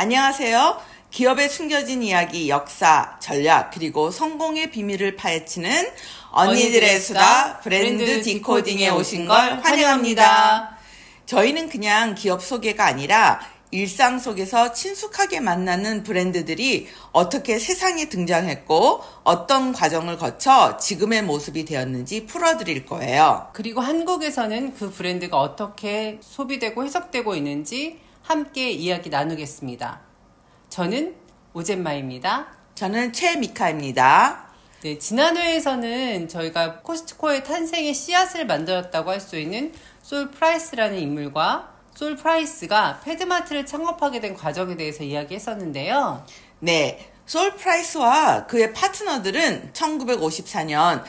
안녕하세요. 기업에 숨겨진 이야기, 역사, 전략, 그리고 성공의 비밀을 파헤치는 언니들의 수다 브랜드 디코딩에 오신 걸 환영합니다. 저희는 그냥 기업 소개가 아니라 일상 속에서 친숙하게 만나는 브랜드들이 어떻게 세상에 등장했고 어떤 과정을 거쳐 지금의 모습이 되었는지 풀어드릴 거예요. 그리고 한국에서는 그 브랜드가 어떻게 소비되고 해석되고 있는지 함께 이야기 나누겠습니다. 저는 오젠마입니다. 저는 최미카입니다. 네, 지난 회에서는 저희가 코스트코의 탄생의 씨앗을 만들었다고 할 수 있는 솔 프라이스라는 인물과 솔 프라이스가 패드마트를 창업하게 된 과정에 대해서 이야기했었는데요. 네, 솔 프라이스와 그의 파트너들은 1954년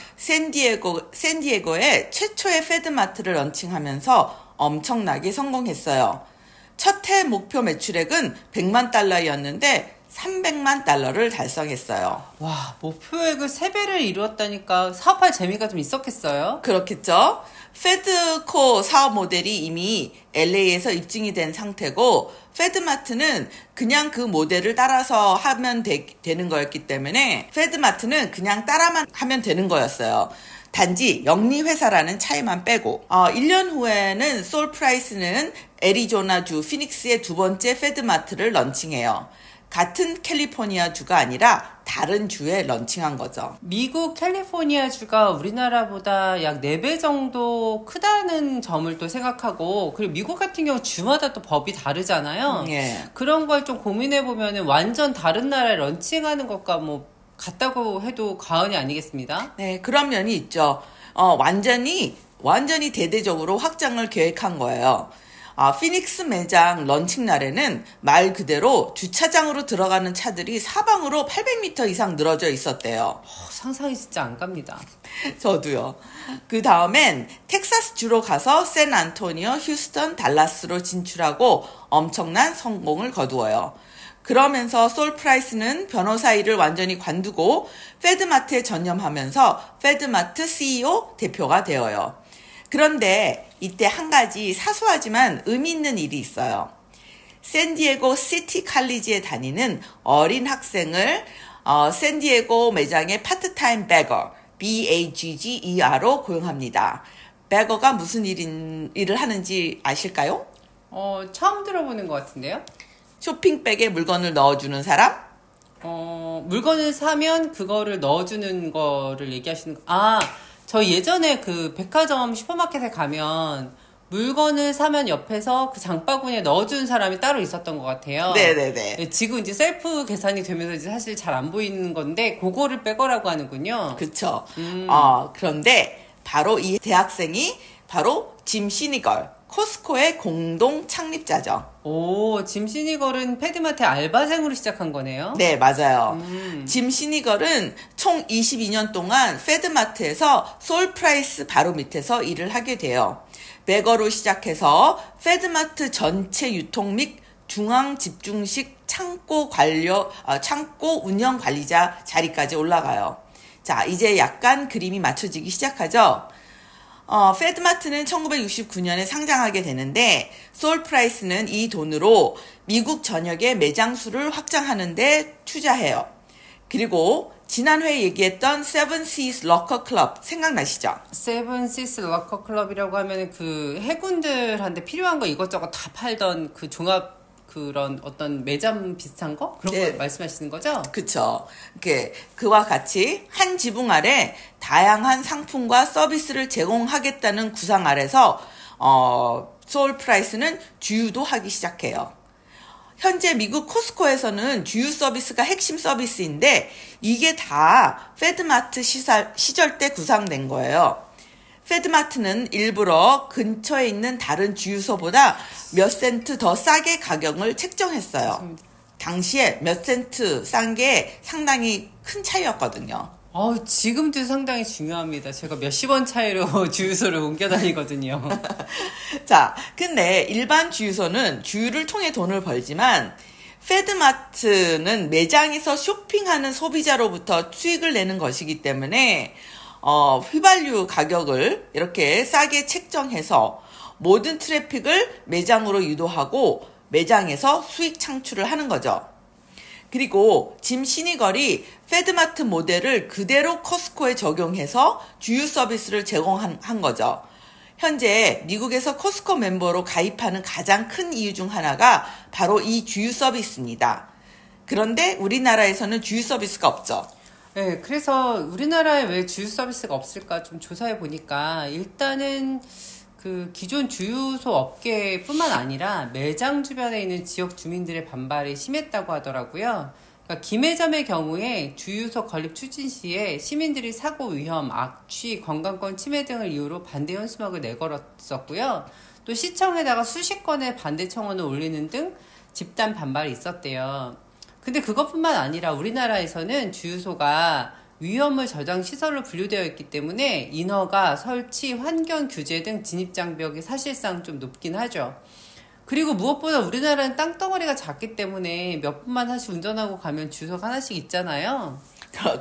샌디에고에 최초의 패드마트를 런칭하면서 엄청나게 성공했어요. 첫 해 목표 매출액은 100만 달러였는데 300만 달러를 달성했어요. 와, 목표액을 3배를 이루었다니까 사업할 재미가 좀 있었겠어요? 그렇겠죠? 패드코 사업 모델이 이미 LA에서 입증이 된 상태고 패드마트는 그냥 그 모델을 따라서 하면 되는 거였기 때문에 패드마트는 그냥 따라만 하면 되는 거였어요. 단지 영리회사라는 차이만 빼고 1년 후에는 솔 프라이스는 애리조나주 피닉스의 두 번째 패드마트를 런칭해요. 같은 캘리포니아주가 아니라 다른 주에 런칭한 거죠. 미국 캘리포니아주가 우리나라보다 약 4배 정도 크다는 점을 또 생각하고, 그리고 미국 같은 경우 주마다 또 법이 다르잖아요. 예. 그런 걸 좀 고민해보면 완전 다른 나라에 런칭하는 것과 뭐 같다고 해도 과언이 아니겠습니다. 네, 그런 면이 있죠. 완전히 대대적으로 확장을 계획한 거예요. 피닉스 매장 런칭 날에는 말 그대로 주차장으로 들어가는 차들이 사방으로 800m 이상 늘어져 있었대요. 상상이 진짜 안 갑니다. 저도요. 그 다음엔 텍사스주로 가서 샌안토니오, 휴스턴, 달라스로 진출하고 엄청난 성공을 거두어요. 그러면서 솔 프라이스는 변호사 일을 완전히 관두고 패드마트에 전념하면서 패드마트 CEO 대표가 되어요. 그런데 이때 한 가지 사소하지만 의미 있는 일이 있어요. 샌디에고 시티 칼리지에 다니는 어린 학생을 샌디에고 매장의 파트타임 베거, BAGGER로 고용합니다. 베거가 무슨 일을 하는지 아실까요? 처음 들어보는 것 같은데요? 쇼핑백에 물건을 넣어주는 사람? 물건을 사면 그거를 넣어주는 거를 얘기하시는 저 예전에 그 백화점 슈퍼마켓에 가면 물건을 사면 옆에서 그 장바구니에 넣어주는 사람이 따로 있었던 것 같아요. 네네네. 지금 이제 셀프 계산이 되면서 이제 사실 잘 안 보이는 건데, 그거를 빼거라고 하는군요. 그쵸. 그런데 바로 이 대학생이 바로 짐 시니걸, 코스코의 공동 창립자죠. 짐 시니걸은 패드마트 알바생으로 시작한 거네요? 네, 맞아요. 짐 시니걸은 총 22년 동안 패드마트에서 솔 프라이스 바로 밑에서 일을 하게 돼요. 베거로 시작해서 패드마트 전체 유통 및 중앙 집중식 창고 운영 관리자 자리까지 올라가요. 자, 이제 약간 그림이 맞춰지기 시작하죠. 패드마트는 1969년에 상장하게 되는데 솔 프라이스는 이 돈으로 미국 전역의 매장 수를 확장하는 데 투자해요. 그리고 지난 회에 얘기했던 세븐 시스 러커 클럽 생각나시죠? 세븐 시스 러커 클럽이라고 하면 그 해군들한테 필요한 거 이것저것 다 팔던 그 종합 그런 어떤 매점 비슷한 거? 그런 거 말씀하시는 거죠? 그쵸. 그와 같이 한 지붕 아래 다양한 상품과 서비스를 제공하겠다는 구상 아래서 솔 프라이스는 주유도 하기 시작해요. 현재 미국 코스코에서는 주유 서비스가 핵심 서비스인데 이게 다 패드마트 시절 때 구상된 거예요. 패드마트는 일부러 근처에 있는 다른 주유소보다 몇 센트 더 싸게 가격을 책정했어요. 당시에 몇 센트 싼 게 상당히 큰 차이였거든요. 지금도 상당히 중요합니다. 제가 몇십 원 차이로 주유소를 옮겨 다니거든요. 자, 근데 일반 주유소는 주유를 통해 돈을 벌지만 패드마트는 매장에서 쇼핑하는 소비자로부터 수익을 내는 것이기 때문에 휘발유 가격을 이렇게 싸게 책정해서 모든 트래픽을 매장으로 유도하고 매장에서 수익 창출을 하는 거죠. 그리고 짐 시니걸이 페드마트 모델을 그대로 코스코에 적용해서 주유 서비스를 제공한 거죠. 현재 미국에서 코스코 멤버로 가입하는 가장 큰 이유 중 하나가 바로 이 주유 서비스입니다. 그런데 우리나라에서는 주유 서비스가 없죠. 네, 그래서 우리나라에 왜 주유 서비스가 없을까 좀 조사해 보니까 일단은 그 기존 주유소 업계뿐만 아니라 매장 주변에 있는 지역 주민들의 반발이 심했다고 하더라고요. 그러니까 기매점의 경우에 주유소 건립 추진 시에 시민들이 사고 위험, 악취, 건강권 침해 등을 이유로 반대 현수막을 내걸었었고요. 또 시청에다가 수십 건의 반대 청원을 올리는 등 집단 반발이 있었대요. 근데 그것뿐만 아니라 우리나라에서는 주유소가 위험물 저장 시설로 분류되어 있기 때문에 인허가, 설치, 환경 규제 등 진입 장벽이 사실상 좀 높긴 하죠. 그리고 무엇보다 우리나라는 땅덩어리가 작기 때문에 몇 분만 사실 운전하고 가면 주유소가 하나씩 있잖아요.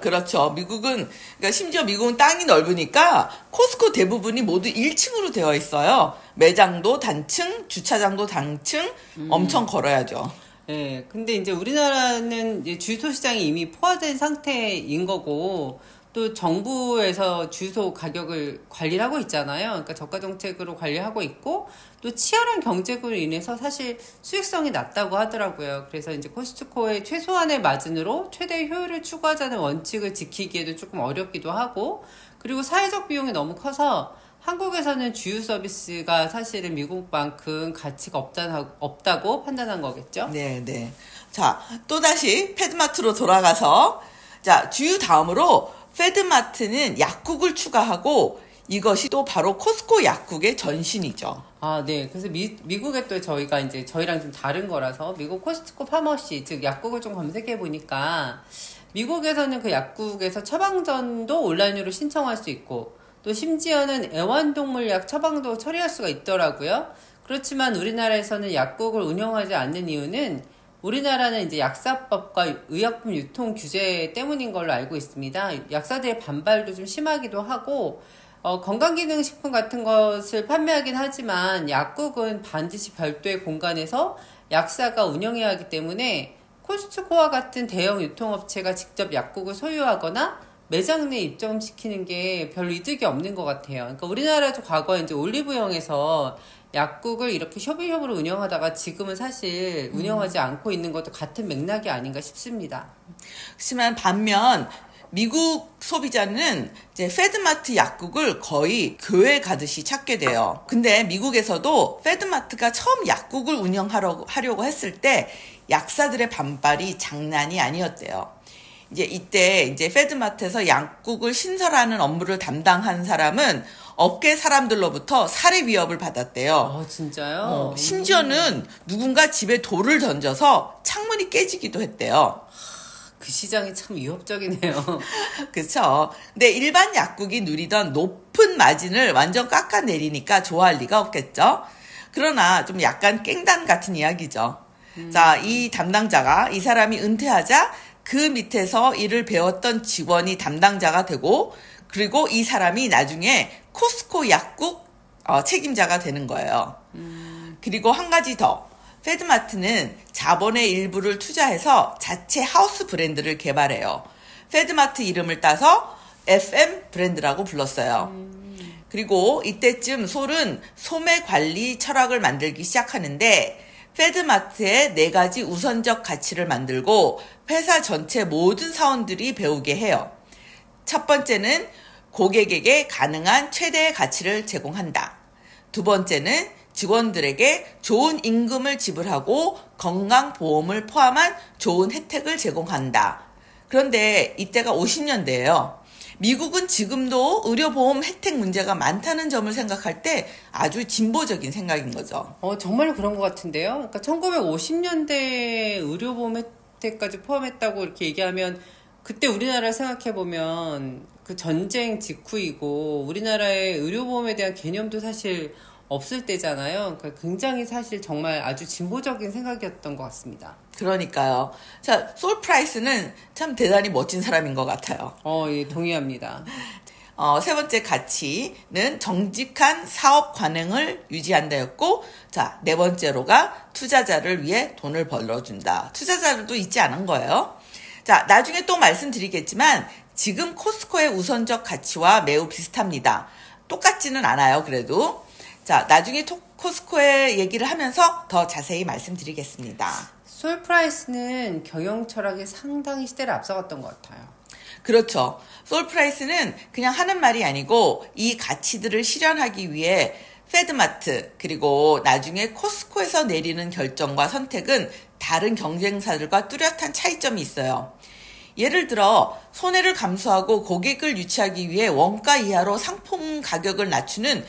그렇죠. 그러니까 심지어 미국은 땅이 넓으니까 코스코 대부분이 모두 1층으로 되어 있어요. 매장도 단층, 주차장도 단층, 엄청 걸어야죠. 네, 근데 이제 우리나라는 이제 주유소 시장이 이미 포화된 상태인 거고, 또 정부에서 주유소 가격을 관리를 하고 있잖아요. 그러니까 저가 정책으로 관리하고 있고, 또 치열한 경쟁으로 인해서 사실 수익성이 낮다고 하더라고요. 그래서 이제 코스트코의 최소한의 마진으로 최대 효율을 추구하자는 원칙을 지키기에도 조금 어렵기도 하고, 그리고 사회적 비용이 너무 커서 한국에서는 주유 서비스가 사실은 미국만큼 가치가 없다고 판단한 거겠죠? 네. 자, 또다시 페드마트로 돌아가서, 자, 주유 다음으로 페드마트는 약국을 추가하고 이것이 또 바로 코스코 약국의 전신이죠. 아, 네. 그래서 미국에 또 저희가 이제 저희랑 좀 다른 거라서 미국 코스트코 파머시, 즉 약국을 좀 검색해 보니까 미국에서는 그 약국에서 처방전도 온라인으로 신청할 수 있고 또 심지어는 애완동물약 처방도 처리할 수가 있더라고요. 그렇지만 우리나라에서는 약국을 운영하지 않는 이유는 우리나라는 이제 약사법과 의약품 유통 규제 때문인 걸로 알고 있습니다. 약사들의 반발도 좀 심하기도 하고 건강기능식품 같은 것을 판매하긴 하지만 약국은 반드시 별도의 공간에서 약사가 운영해야 하기 때문에 코스트코와 같은 대형 유통업체가 직접 약국을 소유하거나 매장 내 입점시키는 게 별로 이득이 없는 것 같아요. 그러니까 우리나라도 과거에 이제 올리브영에서 약국을 이렇게 쇼핑숍으로 운영하다가 지금은 사실 운영하지 않고 있는 것도 같은 맥락이 아닌가 싶습니다. 하지만 반면 미국 소비자는 이제 페드마트 약국을 거의 교회 가듯이 찾게 돼요. 근데 미국에서도 페드마트가 처음 약국을 운영하려고 했을 때 약사들의 반발이 장난이 아니었대요. 이때 페드마트에서 약국을 신설하는 업무를 담당한 사람은 업계 사람들로부터 살해 위협을 받았대요. 진짜요? 심지어는 누군가 집에 돌을 던져서 창문이 깨지기도 했대요. 그 시장이 참 위협적이네요. 그렇죠. 근데 일반 약국이 누리던 높은 마진을 완전 깎아내리니까 좋아할 리가 없겠죠. 그러나 좀 약간 깽단 같은 이야기죠. 자, 이 담당자가 이 사람이 은퇴하자 그 밑에서 일을 배웠던 직원이 담당자가 되고 그리고 이 사람이 나중에 코스코 약국 책임자가 되는 거예요. 그리고 한 가지 더. 페드마트는 자본의 일부를 투자해서 자체 하우스 브랜드를 개발해요. 페드마트 이름을 따서 FM 브랜드라고 불렀어요. 그리고 이때쯤 솔은 소매 관리 철학을 만들기 시작하는데 페드마트의 4가지 우선적 가치를 만들고 회사 전체 모든 사원들이 배우게 해요. 첫 번째는 고객에게 가능한 최대의 가치를 제공한다. 두 번째는 직원들에게 좋은 임금을 지불하고 건강보험을 포함한 좋은 혜택을 제공한다. 그런데 이때가 50년대예요. 미국은 지금도 의료보험 혜택 문제가 많다는 점을 생각할 때 아주 진보적인 생각인 거죠. 정말로 그런 것 같은데요. 그러니까 1950년대 의료보험 혜택까지 포함했다고 이렇게 얘기하면 그때 우리나라를 생각해보면 그 전쟁 직후이고 우리나라의 의료보험에 대한 개념도 사실 없을 때잖아요. 그러니까 굉장히 사실 정말 아주 진보적인 생각이었던 것 같습니다. 그러니까요. 자, 솔 프라이스는 참 대단히 멋진 사람인 것 같아요. 예, 동의합니다. 세 번째 가치는 정직한 사업 관행을 유지한다였고, 자, 네 번째로가 투자자를 위해 돈을 벌어준다. 투자자들도 잊지 않은 거예요. 자, 나중에 또 말씀드리겠지만 지금 코스코의 우선적 가치와 매우 비슷합니다. 똑같지는 않아요, 그래도. 자, 나중에 코스코의 얘기를 하면서 더 자세히 말씀드리겠습니다. 솔프라이스는 경영 철학이 상당히 시대를 앞서갔던 것 같아요. 그렇죠. 솔프라이스는 그냥 하는 말이 아니고 이 가치들을 실현하기 위해 패드마트 그리고 나중에 코스코에서 내리는 결정과 선택은 다른 경쟁사들과 뚜렷한 차이점이 있어요. 예를 들어 손해를 감수하고 고객을 유치하기 위해 원가 이하로 상품 가격을 낮추는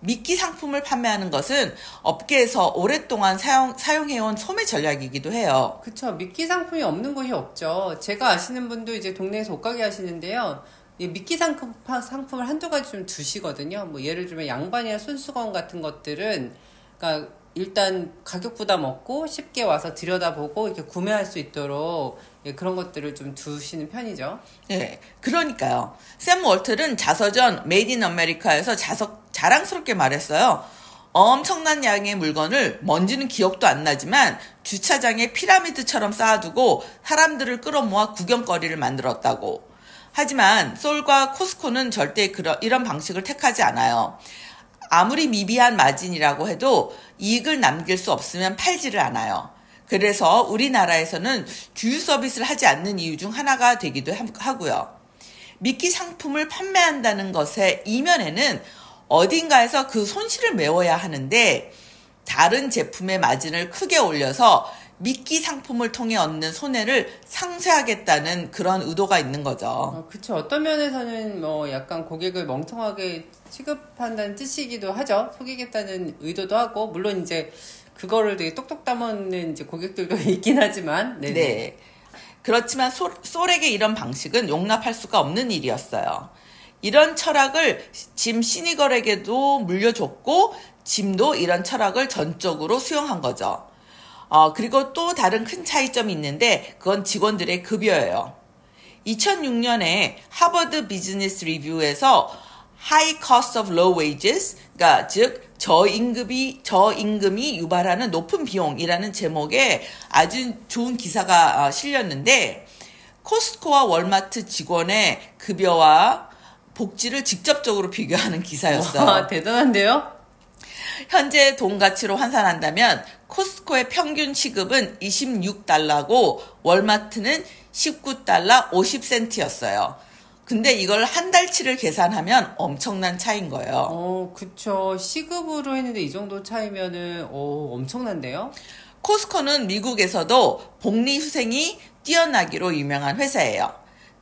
미끼 상품을 판매하는 것은 업계에서 오랫동안 사용해온 소매 전략이기도 해요. 그쵸. 미끼 상품이 없는 곳이 없죠. 제가 아시는 분도 이제 동네에서 옷가게 하시는데요. 이 미끼 상품을 한두 가지 좀 두시거든요. 뭐 예를 들면 양반이나 손수건 같은 것들은 그러니까 일단 가격 부담 없고 쉽게 와서 들여다보고 이렇게 구매할 수 있도록 그런 것들을 좀 두시는 편이죠. 네, 그러니까요. 샘 월틀은 자서전 메이드 인 아메리카에서 자랑스럽게 말했어요. 엄청난 양의 물건을 뭔지는 기억도 안 나지만 주차장에 피라미드처럼 쌓아두고 사람들을 끌어모아 구경거리를 만들었다고. 하지만 솔과 코스코는 절대 이런 방식을 택하지 않아요. 아무리 미비한 마진이라고 해도 이익을 남길 수 없으면 팔지를 않아요. 그래서 우리나라에서는 주유 서비스를 하지 않는 이유 중 하나가 되기도 하고요. 미끼 상품을 판매한다는 것의 이면에는 어딘가에서 그 손실을 메워야 하는데 다른 제품의 마진을 크게 올려서 미끼 상품을 통해 얻는 손해를 상쇄하겠다는 그런 의도가 있는 거죠. 그렇죠. 어떤 면에서는 뭐 약간 고객을 멍청하게 취급한다는 뜻이기도 하죠. 속이겠다는 의도도 하고 물론 이제 그거를 되게 똑똑 따먹는 이제 고객들도 있긴 하지만 네네. 네. 그렇지만 솔에게 이런 방식은 용납할 수가 없는 일이었어요. 이런 철학을 짐 시니걸에게도 물려줬고 짐도 이런 철학을 전적으로 수용한 거죠. 그리고 또 다른 큰 차이점이 있는데 그건 직원들의 급여예요. 2006년에 하버드 비즈니스 리뷰에서 High Cost of Low Wages, 그러니까 즉 저임금이 유발하는 높은 비용이라는 제목의 아주 좋은 기사가 실렸는데 코스코와 월마트 직원의 급여와 복지를 직접적으로 비교하는 기사였어요. 와, 대단한데요? 현재 돈 가치로 환산한다면 코스코의 평균 시급은 $26고 월마트는 $19 50센트였어요. 근데 이걸 한 달치를 계산하면 엄청난 차이인 거예요. 그쵸. 시급으로 했는데 이 정도 차이면은 엄청난데요? 코스코는 미국에서도 복리후생이 뛰어나기로 유명한 회사예요.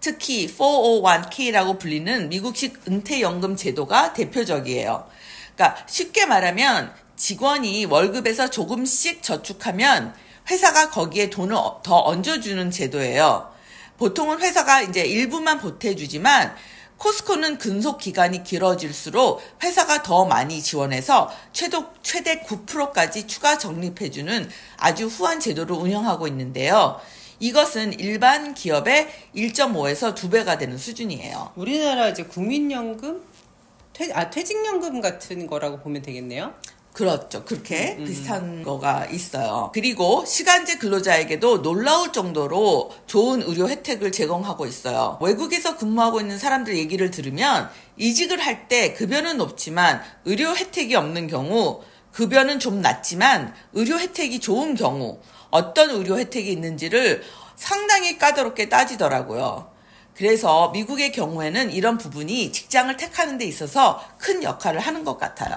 특히 401k라고 불리는 미국식 은퇴연금 제도가 대표적이에요. 그러니까 쉽게 말하면 직원이 월급에서 조금씩 저축하면 회사가 거기에 돈을 더 얹어주는 제도예요. 보통은 회사가 이제 일부만 보태주지만 코스코는 근속 기간이 길어질수록 회사가 더 많이 지원해서 최대 9%까지 추가 적립해주는 아주 후한 제도를 운영하고 있는데요. 이것은 일반 기업의 1.5에서 2배가 되는 수준이에요. 우리나라 이제 국민연금? 퇴직연금 같은 거라고 보면 되겠네요. 그렇죠. 그렇게 비슷한 거가 있어요. 그리고 시간제 근로자에게도 놀라울 정도로 좋은 의료 혜택을 제공하고 있어요. 외국에서 근무하고 있는 사람들 얘기를 들으면 이직을 할 때 급여는 높지만 의료 혜택이 없는 경우, 급여는 좀 낮지만 의료 혜택이 좋은 경우 어떤 의료 혜택이 있는지를 상당히 까다롭게 따지더라고요. 그래서 미국의 경우에는 이런 부분이 직장을 택하는 데 있어서 큰 역할을 하는 것 같아요.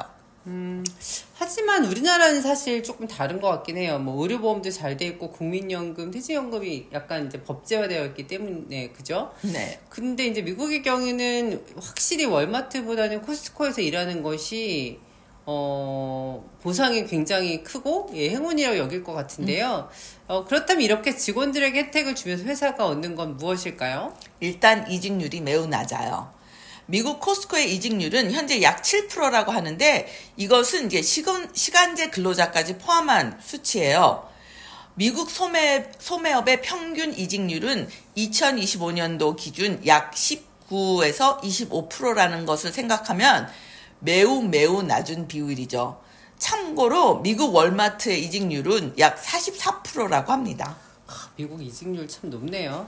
하지만 우리나라는 사실 조금 다른 것 같긴 해요. 뭐 의료보험도 잘 돼 있고 국민연금, 퇴직연금이 약간 이제 법제화되어 있기 때문에 그죠? 네. 근데 이제 미국의 경우는 확실히 월마트보다는 코스트코에서 일하는 것이 보상이 굉장히 크고 행운이라고 여길 것 같은데요. 그렇다면 이렇게 직원들에게 혜택을 주면서 회사가 얻는 건 무엇일까요? 일단 이직률이 매우 낮아요. 미국 코스코의 이직률은 현재 약 7%라고 하는데 이것은 이제 시간제 근로자까지 포함한 수치예요. 미국 소매업의 평균 이직률은 2025년도 기준 약 19에서 25%라는 것을 생각하면 매우 낮은 비율이죠. 참고로 미국 월마트의 이직률은 약 44%라고 합니다. 미국 이직률 참 높네요.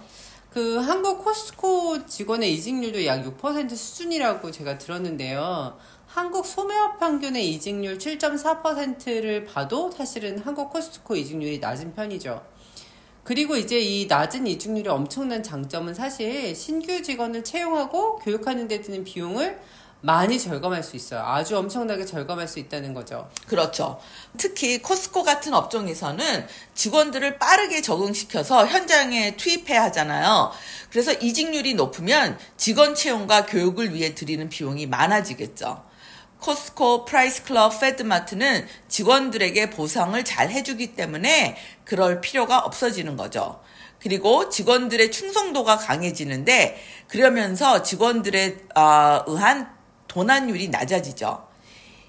그 한국 코스트코 직원의 이직률도 약 6% 수준이라고 제가 들었는데요. 한국 소매업 평균의 이직률 7.4%를 봐도 사실은 한국 코스트코 이직률이 낮은 편이죠. 그리고 이제 이 낮은 이직률의 엄청난 장점은 사실 신규 직원을 채용하고 교육하는 데 드는 비용을 많이 절감할 수 있어요. 아주 엄청나게 절감할 수 있다는 거죠. 그렇죠. 특히 코스트코 같은 업종에서는 직원들을 빠르게 적응시켜서 현장에 투입해야 하잖아요. 그래서 이직률이 높으면 직원 채용과 교육을 위해 들이는 비용이 많아지겠죠. 코스트코, 프라이스클럽, 패드마트는 직원들에게 보상을 잘 해주기 때문에 그럴 필요가 없어지는 거죠. 그리고 직원들의 충성도가 강해지는데 그러면서 직원들에 의한 도난율이 낮아지죠.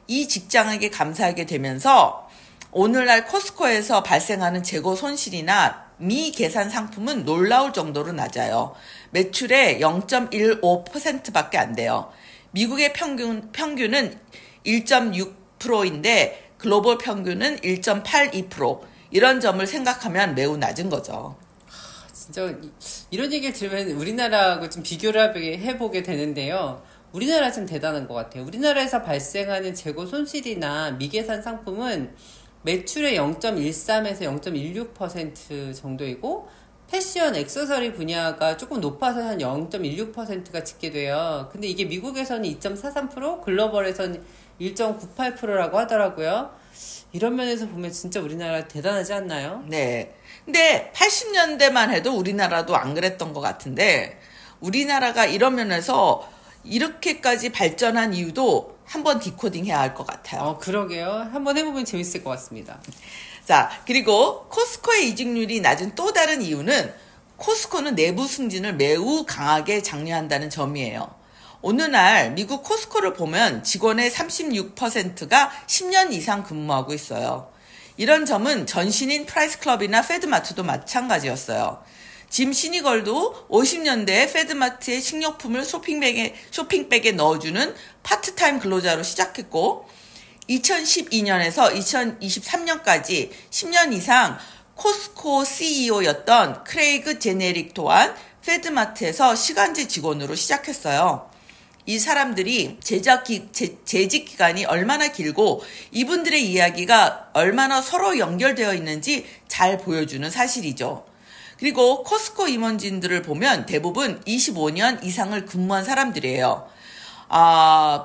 이 직장에게 감사하게 되면서 오늘날 코스트코에서 발생하는 재고 손실이나 미계산 상품은 놀라울 정도로 낮아요. 매출의 0.15%밖에 안 돼요. 미국의 평균은 1.6%인데 글로벌 평균은 1.82%. 이런 점을 생각하면 매우 낮은 거죠. 진짜 이런 얘기를 들으면 우리나라하고 좀 비교를 해보게 되는데요. 우리나라 좀 대단한 것 같아요. 우리나라에서 발생하는 재고 손실이나 미계산 상품은 매출의 0.13에서 0.16% 정도이고 패션, 액세서리 분야가 조금 높아서 한 0.16%가 찍게 돼요. 근데 이게 미국에서는 2.43%, 글로벌에서는 1.98%라고 하더라고요. 이런 면에서 보면 진짜 우리나라 대단하지 않나요? 네. 근데 80년대만 해도 우리나라도 안 그랬던 것 같은데 우리나라가 이런 면에서 이렇게까지 발전한 이유도 한번 디코딩 해야 할 것 같아요. 그러게요. 한번 해보면 재밌을 것 같습니다. 자, 그리고 코스트코의 이직률이 낮은 또 다른 이유는 코스트코는 내부 승진을 매우 강하게 장려한다는 점이에요. 오늘날 미국 코스트코를 보면 직원의 36%가 10년 이상 근무하고 있어요. 이런 점은 전신인 프라이스클럽이나 패드마트도 마찬가지였어요. 짐 시니걸도 50년대에 패드마트의 식료품을 쇼핑백에 넣어주는 파트타임 근로자로 시작했고 2012년에서 2023년까지 10년 이상 코스트코 CEO였던 크레이그 제네릭 또한 패드마트에서 시간제 직원으로 시작했어요. 이 사람들이 재직 기간이 얼마나 길고 이분들의 이야기가 얼마나 서로 연결되어 있는지 잘 보여주는 사실이죠. 그리고 코스트코 임원진들을 보면 대부분 25년 이상을 근무한 사람들이에요.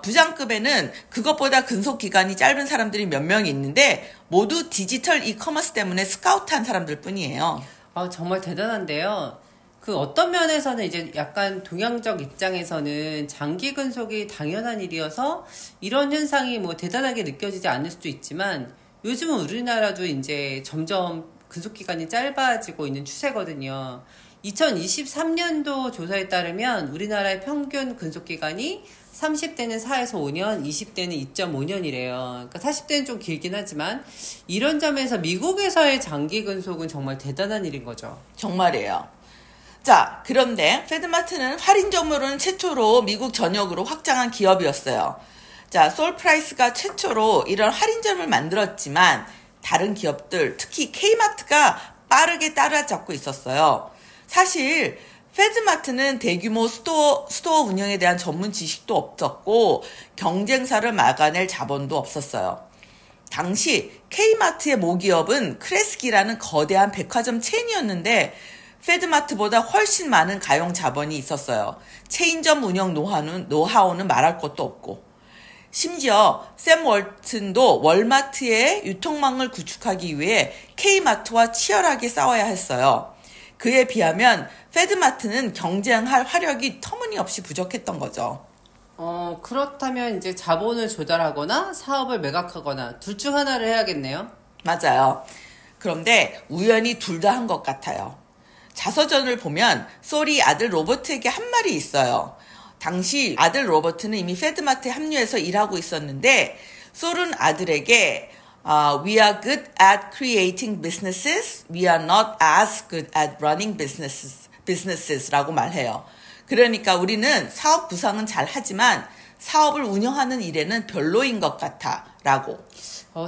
부장급에는 그것보다 근속 기간이 짧은 사람들이 몇 명이 있는데 모두 디지털 이커머스 때문에 스카우트한 사람들 뿐이에요. 정말 대단한데요. 그 어떤 면에서는 이제 약간 동양적 입장에서는 장기 근속이 당연한 일이어서 이런 현상이 뭐 대단하게 느껴지지 않을 수도 있지만 요즘은 우리나라도 이제 점점 근속기간이 짧아지고 있는 추세거든요. 2023년도 조사에 따르면 우리나라의 평균 근속기간이 30대는 4에서 5년, 20대는 2.5년이래요. 그러니까 40대는 좀 길긴 하지만 이런 점에서 미국에서의 장기 근속은 정말 대단한 일인 거죠. 정말이에요. 자, 그런데 패드마트는 할인점으로는 최초로 미국 전역으로 확장한 기업이었어요. 자, 솔프라이스가 최초로 이런 할인점을 만들었지만 다른 기업들, 특히 K마트가 빠르게 따라잡고 있었어요. 사실 패드마트는 대규모 스토어 운영에 대한 전문 지식도 없었고 경쟁사를 막아낼 자본도 없었어요. 당시 K마트의 모기업은 크레스키라는 거대한 백화점 체인이었는데 패드마트보다 훨씬 많은 가용 자본이 있었어요. 체인점 운영 노하우는 말할 것도 없고 심지어 샘 월튼도 월마트의 유통망을 구축하기 위해 K마트와 치열하게 싸워야 했어요. 그에 비하면 패드마트는 경쟁할 화력이 터무니없이 부족했던 거죠. 그렇다면 이제 자본을 조달하거나 사업을 매각하거나 둘 중 하나를 해야겠네요. 맞아요. 그런데 우연히 둘 다 한 것 같아요. 자서전을 보면 솔이 아들 로버트에게 한 말이 있어요. 당시 아들 로버트는 이미 패드마트에 합류해서 일하고 있었는데 솔은 아들에게 We are good at creating businesses. We are not as good at running businesses 라고 말해요. 그러니까 우리는 사업 구상은 잘 하지만 사업을 운영하는 일에는 별로인 것 같아 라고.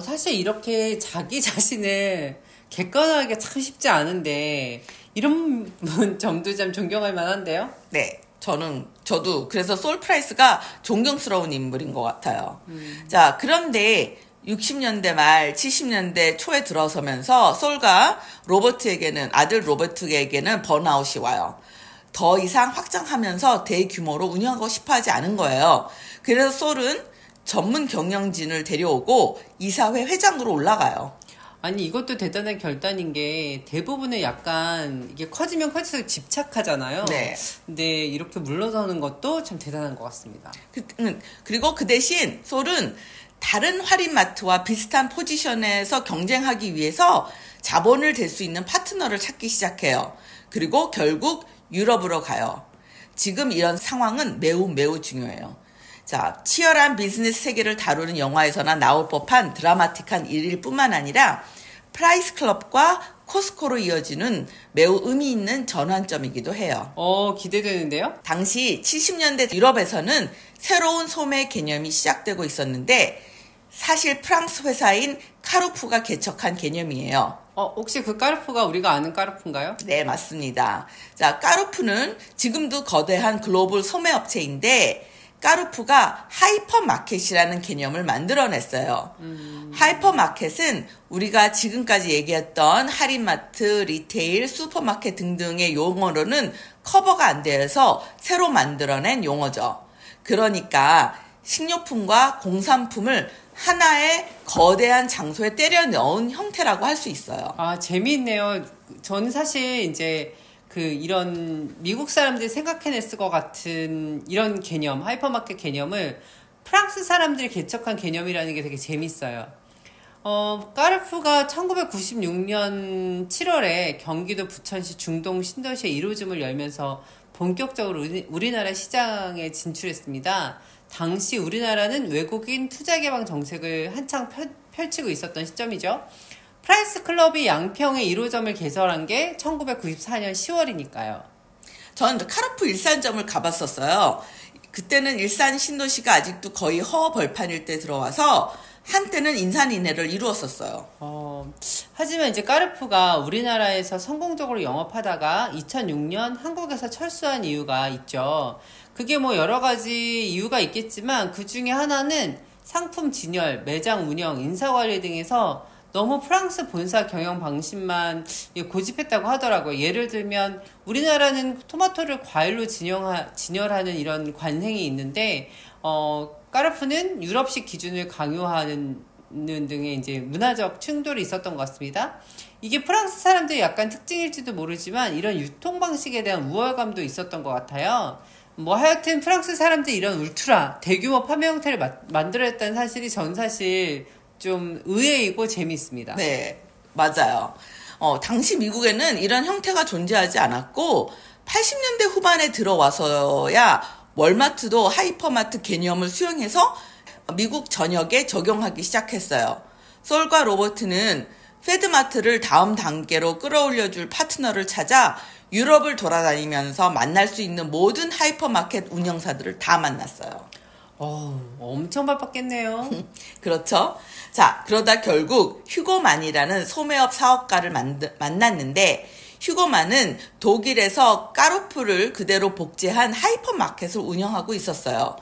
사실 이렇게 자기 자신을 객관화하기가 참 쉽지 않은데 이런 점도 참 존경할 만한데요? 네. 저도 그래서 솔 프라이스가 존경스러운 인물인 것 같아요. 자, 그런데 60년대 말 70년대 초에 들어서면서 솔과 아들 로버트에게는 번아웃이 와요. 더 이상 확장하면서 대규모로 운영하고 싶어 하지 않은 거예요. 그래서 솔은 전문 경영진을 데려오고 이사회 회장으로 올라가요. 아니 이것도 대단한 결단인 게 대부분은 약간 이게 커지면 커질수록 집착하잖아요. 네. 근데 이렇게 물러서는 것도 참 대단한 것 같습니다. 그리고 그 대신 솔은 다른 할인마트와 비슷한 포지션에서 경쟁하기 위해서 자본을 댈 수 있는 파트너를 찾기 시작해요. 그리고 결국 유럽으로 가요. 지금 이런 상황은 매우 매우 중요해요. 자, 치열한 비즈니스 세계를 다루는 영화에서나 나올 법한 드라마틱한 일일 뿐만 아니라 프라이스 클럽과 코스코로 이어지는 매우 의미 있는 전환점이기도 해요. 기대되는데요? 당시 70년대 유럽에서는 새로운 소매 개념이 시작되고 있었는데 사실 프랑스 회사인 카루프가 개척한 개념이에요. 혹시 그 까르푸가 우리가 아는 까르푸인가요? 네, 맞습니다. 자, 까루프는 지금도 거대한 글로벌 소매업체인데 까루프가 하이퍼마켓이라는 개념을 만들어냈어요. 하이퍼마켓은 우리가 지금까지 얘기했던 할인마트, 리테일, 슈퍼마켓 등등의 용어로는 커버가 안 돼서 새로 만들어낸 용어죠. 그러니까 식료품과 공산품을 하나의 거대한 장소에 때려 넣은 형태라고 할 수 있어요. 재미있네요. 저는 사실 이제 이런 미국 사람들이 생각해냈을 것 같은 이런 개념, 하이퍼마켓 개념을 프랑스 사람들이 개척한 개념이라는 게 되게 재밌어요. 까르푸가 1996년 7월에 경기도 부천시 중동 신도시에 1호점을 열면서 본격적으로 우리나라 시장에 진출했습니다. 당시 우리나라는 외국인 투자 개방 정책을 한창 펼치고 있었던 시점이죠. 프라이스 클럽이 양평에 1호점을 개설한 게 1994년 10월이니까요. 저는 카르푸 일산점을 가봤었어요. 그때는 일산 신도시가 아직도 거의 허허벌판일 때 들어와서 한때는 인산인해를 이루었었어요. 하지만 이제 까르푸가 우리나라에서 성공적으로 영업하다가 2006년 한국에서 철수한 이유가 있죠. 그게 뭐 여러 가지 이유가 있겠지만 그 중에 하나는 상품 진열, 매장 운영, 인사관리 등에서 너무 프랑스 본사 경영 방식만 고집했다고 하더라고요. 예를 들면 우리나라는 토마토를 과일로 진열하는 이런 관행이 있는데 까르푸는 유럽식 기준을 강요하는 등의 이제 문화적 충돌이 있었던 것 같습니다. 이게 프랑스 사람들이 약간 특징일지도 모르지만 이런 유통 방식에 대한 우월감도 있었던 것 같아요. 하여튼 프랑스 사람들이 이런 울트라 대규모 판매 형태를 만들어냈다는 사실이 전 사실 좀 의외이고 재미있습니다. 네, 맞아요. 당시 미국에는 이런 형태가 존재하지 않았고 80년대 후반에 들어와서야 월마트도 하이퍼마트 개념을 수용해서 미국 전역에 적용하기 시작했어요. 솔과 로버트는 패드마트를 다음 단계로 끌어올려줄 파트너를 찾아 유럽을 돌아다니면서 만날 수 있는 모든 하이퍼마켓 운영사들을 다 만났어요. 엄청 바빴겠네요. 그렇죠. 자, 그러다 결국 휴고만이라는 소매업 사업가를 만났는데 휴고만은 독일에서 까르푸를 그대로 복제한 하이퍼마켓을 운영하고 있었어요.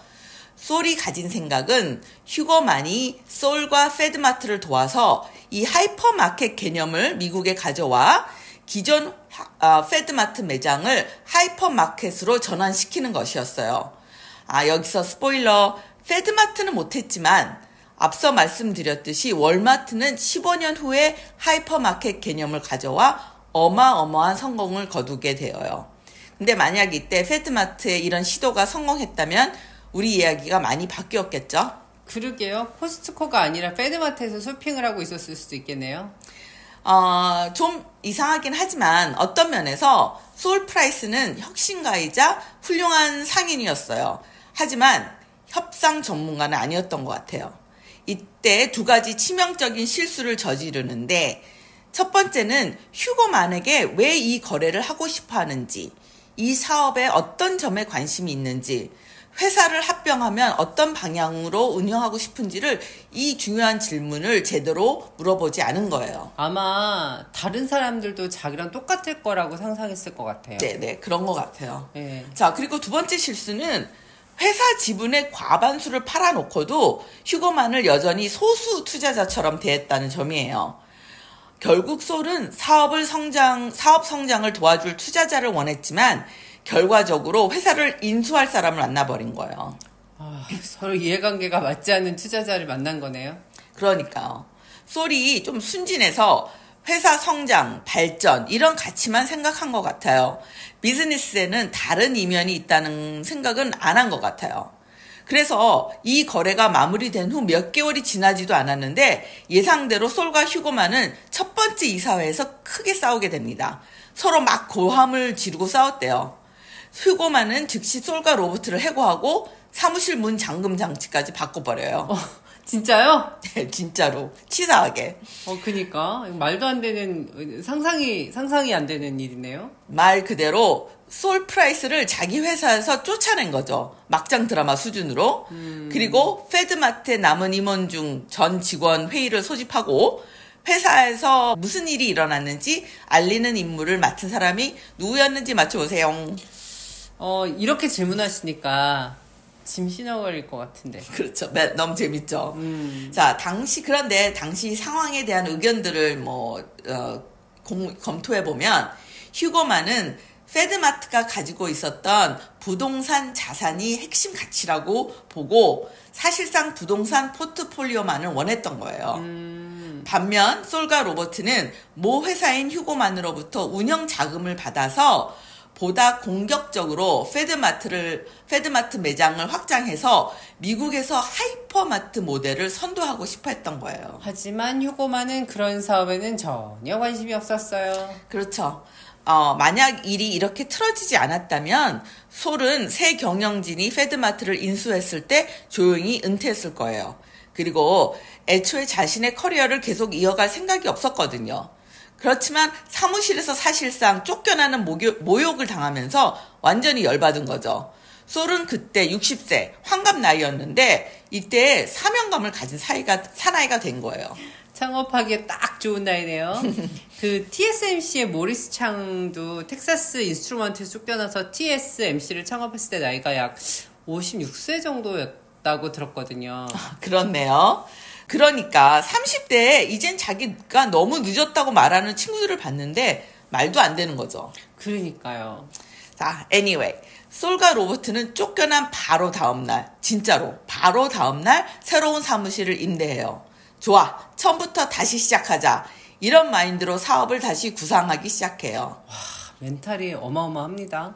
솔이 가진 생각은 휴고만이 솔과 패드마트를 도와서 이 하이퍼마켓 개념을 미국에 가져와 기존 패드마트 매장을 하이퍼마켓으로 전환시키는 것이었어요. 여기서 스포일러, 패드마트는 못했지만 앞서 말씀드렸듯이 월마트는 15년 후에 하이퍼마켓 개념을 가져와 어마어마한 성공을 거두게 되어요. 근데 만약 이때 패드마트의 이런 시도가 성공했다면 우리 이야기가 많이 바뀌었겠죠? 그러게요. 코스트코가 아니라 패드마트에서 쇼핑을 하고 있었을 수도 있겠네요. 좀 이상하긴 하지만 어떤 면에서 솔 프라이스는 혁신가이자 훌륭한 상인이었어요. 하지만 협상 전문가는 아니었던 것 같아요. 이때 두 가지 치명적인 실수를 저지르는데 첫 번째는 휴고만에게 왜 이 거래를 하고 싶어 하는지, 이 사업에 어떤 점에 관심이 있는지, 회사를 합병하면 어떤 방향으로 운영하고 싶은지를 이 중요한 질문을 제대로 물어보지 않은 거예요. 아마 다른 사람들도 자기랑 똑같을 거라고 상상했을 것 같아요. 네네, 그런 것 같아요. 네. 자, 그리고 두 번째 실수는 회사 지분의 과반수를 팔아놓고도 휴거만을 여전히 소수 투자자처럼 대했다는 점이에요. 결국 솔은 사업 성장을 도와줄 투자자를 원했지만 결과적으로 회사를 인수할 사람을 만나버린 거예요. 서로 이해관계가 맞지 않는 투자자를 만난 거네요. 그러니까요. 솔이 좀 순진해서 회사 성장, 발전 이런 가치만 생각한 것 같아요. 비즈니스에는 다른 이면이 있다는 생각은 안 한 것 같아요. 그래서 이 거래가 마무리된 후 몇 개월이 지나지도 않았는데 예상대로 솔과 휴고만은 첫 번째 이사회에서 크게 싸우게 됩니다. 서로 막 고함을 지르고 싸웠대요. 휴고만은 즉시 솔과 로버트를 해고하고 사무실 문 잠금 장치까지 바꿔버려요. 진짜요? 네, 진짜로 치사하게. 그니까 말도 안 되는 상상이 안 되는 일이네요. 말 그대로 솔 프라이스를 자기 회사에서 쫓아낸 거죠. 막장 드라마 수준으로. 그리고 페드마트에 남은 임원 중 전 직원 회의를 소집하고 회사에서 무슨 일이 일어났는지 알리는 임무를 맡은 사람이 누구였는지 맞춰보세요. 이렇게 질문하시니까 짐 시너걸일 것 같은데. 그렇죠. 너무 재밌죠. 자, 그런데 당시 상황에 대한 의견들을 검토해보면 휴거만은 페드마트가 가지고 있었던 부동산 자산이 핵심 가치라고 보고 사실상 부동산 포트폴리오만을 원했던 거예요. 반면 솔과 로버트는 모 회사인 휴고만으로부터 운영 자금을 받아서 보다 공격적으로 페드마트 매장을 확장해서 미국에서 하이퍼마트 모델을 선도하고 싶어 했던 거예요. 하지만 휴고만은 그런 사업에는 전혀 관심이 없었어요. 그렇죠. 만약 일이 이렇게 틀어지지 않았다면 솔은 새 경영진이 페드마트를 인수했을 때 조용히 은퇴했을 거예요. 그리고 애초에 자신의 커리어를 계속 이어갈 생각이 없었거든요. 그렇지만 사무실에서 사실상 쫓겨나는 모욕을 당하면서 완전히 열받은 거죠. 솔은 그때 60세 환갑 나이였는데 이때 사명감을 가진 사나이가 된 거예요. 창업하기에 딱 좋은 나이네요. 그 TSMC의 모리스 창도 텍사스 인스트루먼트에서 쫓겨나서 TSMC를 창업했을 때 나이가 약 56세 정도였다고 들었거든요. 그렇네요. 그러니까 30대에 이젠 자기가 너무 늦었다고 말하는 친구들을 봤는데 말도 안 되는 거죠. 그러니까요. 자, anyway. 솔과 로버트는 쫓겨난 바로 다음날, 진짜로 바로 다음날 새로운 사무실을 임대해요. 좋아, 처음부터 다시 시작하자. 이런 마인드로 사업을 다시 구상하기 시작해요. 와, 멘탈이 어마어마합니다.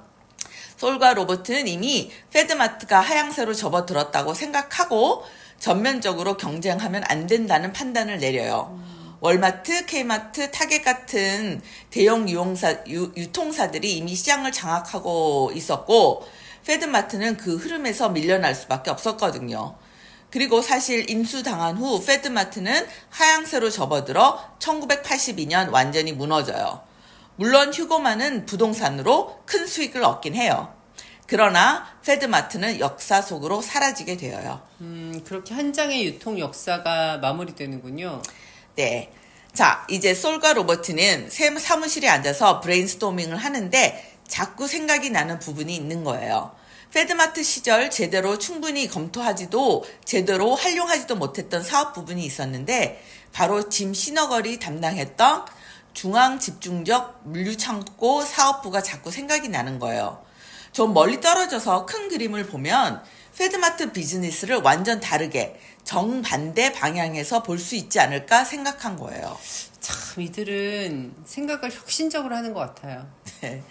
솔과 로버트는 이미 페드마트가 하향세로 접어들었다고 생각하고 전면적으로 경쟁하면 안 된다는 판단을 내려요. 월마트, K마트, 타겟 같은 대형 유통사들이 이미 시장을 장악하고 있었고 페드마트는 그 흐름에서 밀려날 수밖에 없었거든요. 그리고 사실 인수당한 후 페드마트는 하향세로 접어들어 1982년 완전히 무너져요. 물론 휴고만은 부동산으로 큰 수익을 얻긴 해요. 그러나 페드마트는 역사 속으로 사라지게 되어요. 그렇게 한 장의 유통 역사가 마무리되는군요. 네. 자, 이제 솔과 로버트는 사무실에 앉아서 브레인스토밍을 하는데 자꾸 생각이 나는 부분이 있는 거예요. 페드마트 시절 충분히 검토하지도 제대로 활용하지도 못했던 사업 부분이 있었는데 바로 짐 시너걸이 담당했던 중앙집중적 물류창고 사업부가 자꾸 생각이 나는 거예요. 좀 멀리 떨어져서 큰 그림을 보면 페드마트 비즈니스를 완전 다르게 정반대 방향에서 볼 수 있지 않을까 생각한 거예요. 참 이들은 생각을 혁신적으로 하는 것 같아요. 네.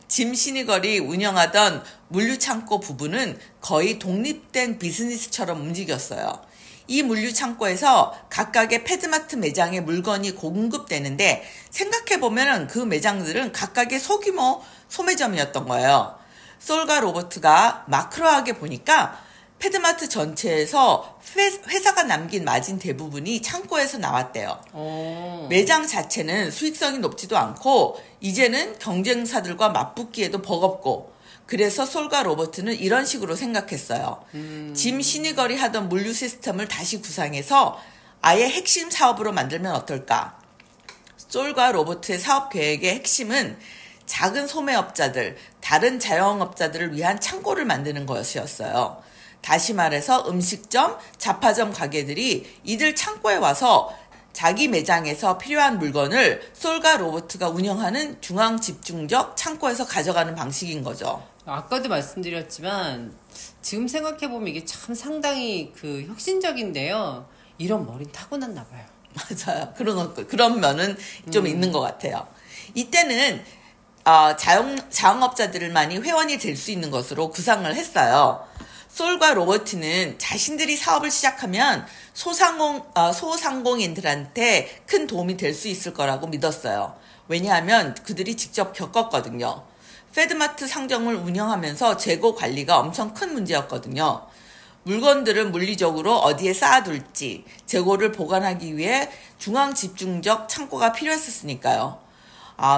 짐 시니걸이 운영하던 물류창고 부분은 거의 독립된 비즈니스처럼 움직였어요. 이 물류창고에서 각각의 페드마트 매장에 물건이 공급되는데 생각해보면 그 매장들은 각각의 소규모 소매점이었던 거예요. 솔과 로버트가 마크로하게 보니까 패드마트 전체에서 회사가 남긴 마진 대부분이 창고에서 나왔대요. 매장 자체는 수익성이 높지도 않고 이제는 경쟁사들과 맞붙기에도 버겁고 그래서 솔과 로버트는 이런 식으로 생각했어요. 짐 시니걸이 하던 물류 시스템을 다시 구상해서 아예 핵심 사업으로 만들면 어떨까? 솔과 로버트의 사업 계획의 핵심은 작은 소매업자들, 다른 자영업자들을 위한 창고를 만드는 것이었어요. 다시 말해서 음식점, 잡화점 가게들이 이들 창고에 와서 자기 매장에서 필요한 물건을 솔과 로버트가 운영하는 중앙 집중적 창고에서 가져가는 방식인 거죠. 아까도 말씀드렸지만 지금 생각해보면 이게 참 상당히 그 혁신적인데요. 이런 머리는 타고났나 봐요. 맞아요. 그런 면은 좀 있는 것 같아요. 이때는 자영업자들만이 회원이 될 수 있는 것으로 구상을 했어요. 솔과 로버트는 자신들이 사업을 시작하면 소상공인들한테 큰 도움이 될 수 있을 거라고 믿었어요. 왜냐하면 그들이 직접 겪었거든요. 패드마트 상점을 운영하면서 재고 관리가 엄청 큰 문제였거든요. 물건들을 물리적으로 어디에 쌓아둘지 재고를 보관하기 위해 중앙 집중적 창고가 필요했었으니까요.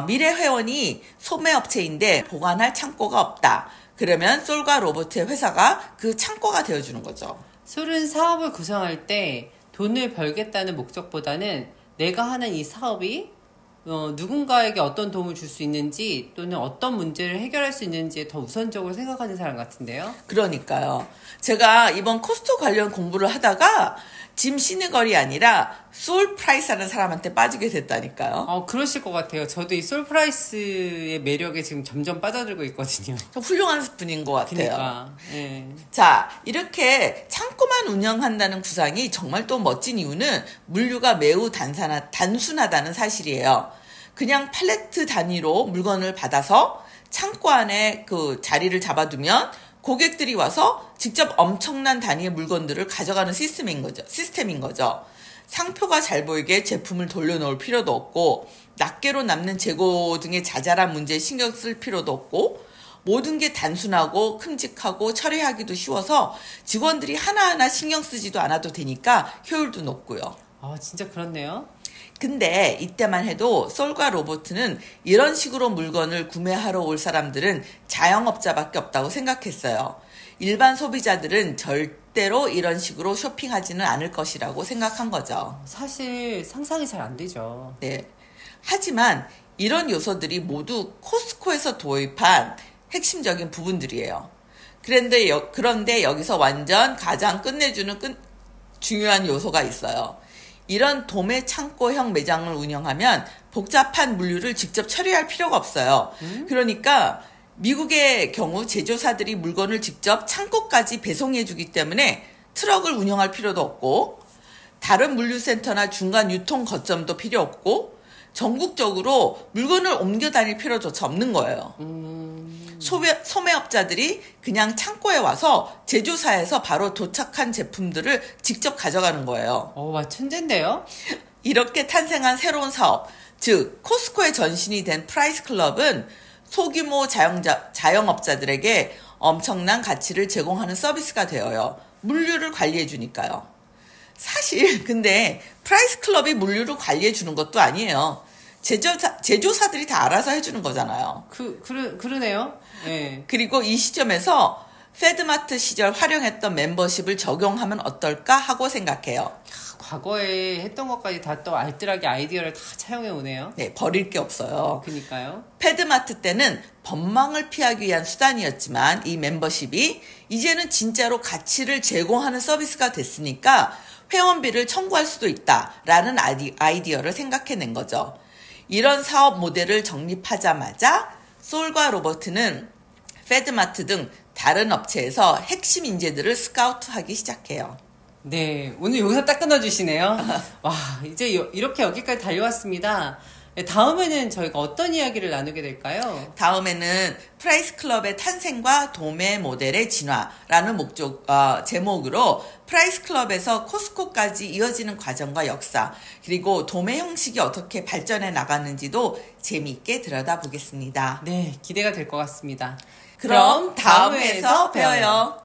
미래 회원이 소매업체인데 보관할 창고가 없다. 그러면 솔과 로버트의 회사가 그 창고가 되어주는 거죠. 솔은 사업을 구성할 때 돈을 벌겠다는 목적보다는 내가 하는 이 사업이 누군가에게 어떤 도움을 줄 수 있는지 또는 어떤 문제를 해결할 수 있는지에 더 우선적으로 생각하는 사람 같은데요. 그러니까요. 제가 이번 코스트 관련 공부를 하다가 짐 시니걸이 아니라 솔 프라이스라는 사람한테 빠지게 됐다니까요. 그러실 것 같아요. 저도 이 솔 프라이스의 매력에 지금 점점 빠져들고 있거든요. 좀 훌륭한 분인 것 같아요. 그러니까. 예. 자, 이렇게 창고만 운영한다는 구상이 정말 또 멋진 이유는 물류가 매우 단순하다는 사실이에요. 그냥 팔레트 단위로 물건을 받아서 창고 안에 그 자리를 잡아두면 고객들이 와서 직접 엄청난 단위의 물건들을 가져가는 시스템인 거죠. 상표가 잘 보이게 제품을 돌려놓을 필요도 없고 낱개로 남는 재고 등의 자잘한 문제에 신경 쓸 필요도 없고 모든 게 단순하고 큼직하고 처리하기도 쉬워서 직원들이 하나하나 신경 쓰지도 않아도 되니까 효율도 높고요. 진짜 그렇네요. 근데 이때만 해도 솔과 로버트는 이런 식으로 물건을 구매하러 올 사람들은 자영업자밖에 없다고 생각했어요. 일반 소비자들은 절대로 이런 식으로 쇼핑하지는 않을 것이라고 생각한 거죠. 사실 상상이 잘 안 되죠. 네. 하지만 이런 요소들이 모두 코스트코에서 도입한 핵심적인 부분들이에요. 그런데 여기서 완전 가장 끝내주는 중요한 요소가 있어요. 이런 도매 창고형 매장을 운영하면 복잡한 물류를 직접 처리할 필요가 없어요. 그러니까 미국의 경우 제조사들이 물건을 직접 창고까지 배송해주기 때문에 트럭을 운영할 필요도 없고 다른 물류센터나 중간 유통 거점도 필요 없고 전국적으로 물건을 옮겨 다닐 필요조차 없는 거예요. 소매업자들이 그냥 창고에 와서 제조사에서 바로 도착한 제품들을 직접 가져가는 거예요. 천재인데요? 이렇게 탄생한 새로운 사업, 즉 코스트코의 전신이 된 프라이스 클럽은 소규모 자영업자들에게 엄청난 가치를 제공하는 서비스가 되어요. 물류를 관리해 주니까요. 사실 근데 프라이스 클럽이 물류를 관리해 주는 것도 아니에요. 제조사들이 다 알아서 해주는 거잖아요. 그러네요. 네. 그리고 이 시점에서 패드마트 시절 활용했던 멤버십을 적용하면 어떨까 하고 생각해요. 과거에 했던 것까지 다 또 알뜰하게 아이디어를 다 차용해 오네요. 네, 버릴 게 없어요. 그러니까요. 패드마트 때는 법망을 피하기 위한 수단이었지만 이 멤버십이 이제는 진짜로 가치를 제공하는 서비스가 됐으니까 회원비를 청구할 수도 있다라는 아이디어를 생각해낸 거죠. 이런 사업 모델을 정립하자마자 솔과 로버트는 패드마트 등 다른 업체에서 핵심 인재들을 스카우트하기 시작해요. 네, 오늘 여기서 딱 끊어주시네요. 와, 이제 이렇게 여기까지 달려왔습니다. 네, 다음에는 저희가 어떤 이야기를 나누게 될까요? 다음에는 프라이스 클럽의 탄생과 도매 모델의 진화라는 제목으로 프라이스 클럽에서 코스트코까지 이어지는 과정과 역사, 그리고 도매 형식이 어떻게 발전해 나가는지도 재미있게 들여다보겠습니다. 네, 기대가 될 것 같습니다. 그럼 다음 회에서 봬요.